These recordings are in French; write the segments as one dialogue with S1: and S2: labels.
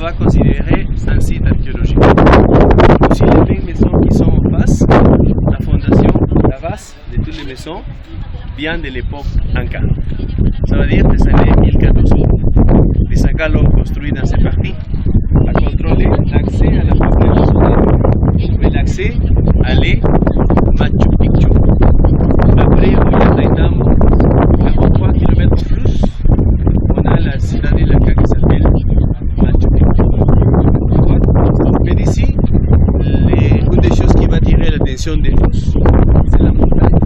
S1: va considérer un site archéologique. Aussi les mêmes maisons qui sont en face, la fondation, la base de toutes les maisons vient de l'époque Inca. Ça veut dire des années 1400. Les Incas l'ont construit dans cette partie à contrôler l'accès à la population. Mais l'accès allait Machu Picchu. Après, Ollantaytambo, 43 km plus, on a la citadelle Inca qui s'appelle Machu Picchu. Mais d'ici, une des choses qui va attirer l'attention de tous, c'est la montagne.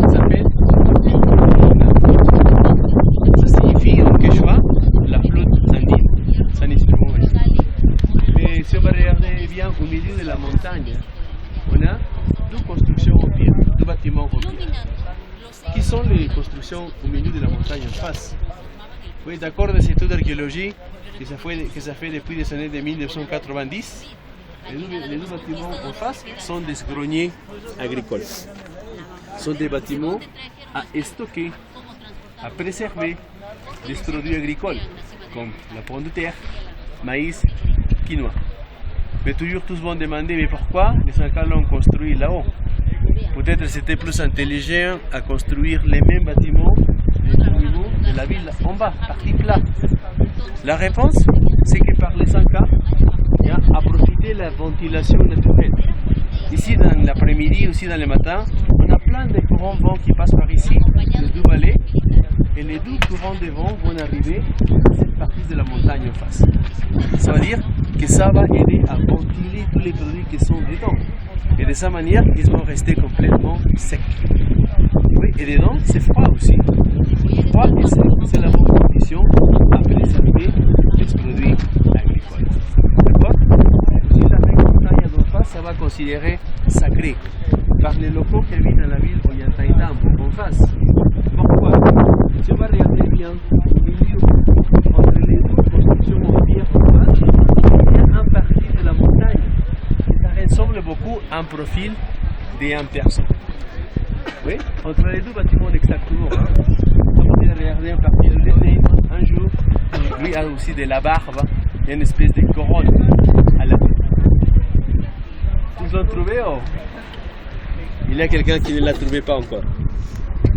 S1: Ça s'appelle ça signifie en quechua la flotte andine. C'est un instrument magique. Mais si on va regarder bien au milieu de la montagne, on a deux constructions en pierre, deux bâtiments en pierre. Qui sont les constructions au milieu de la montagne en face? Oui, d'accord, de cette étude d'archéologie que ça fait depuis les années de 1990, les deux bâtiments en face sont des greniers agricoles. Ce sont des bâtiments à stocker, à préserver des produits agricoles, comme la pomme de terre, maïs, quinoa. Mais toujours tous vont demander, mais pourquoi les Incas l'ont construit là-haut? Peut-être c'était plus intelligent à construire les mêmes bâtiments au niveau de la ville en bas, partie plat. La réponse, c'est que par les Incas, il y a à profiter de la ventilation naturelle. Ici, dans l'après-midi, aussi dans le matin, on a plein de courants de vent qui passent par ici, les deux vallées, et les deux courants de vent vont arriver à cette partie de la montagne en face. Ça veut dire que ça va aider à ventiler tous les produits qui sont dedans. Et de cette manière, ils vont rester complètement secs. Oui, et dedans, c'est froid aussi. Froid et sec, c'est la bonne condition à préserver les produits agricoles. D'accord? Si la même montagne d'en face, ça va considérer sacré par les locaux qui habitent dans la ville Ollantaytambo en face. Pourquoi? Si on va regarder bien au milieu, entre les deux constructions en pierre en face, il y a un parti de la montagne. Ça ressemble beaucoup à un profil d'une personne. Oui, entre les deux bâtiments exactement. On peut regarder un parti de l'été, un jour, lui a aussi de la barbe, il y a une espèce de couronne à la tête. Vous l'avez trouvé ou il y a quelqu'un qui ne l'a trouvé pas encore?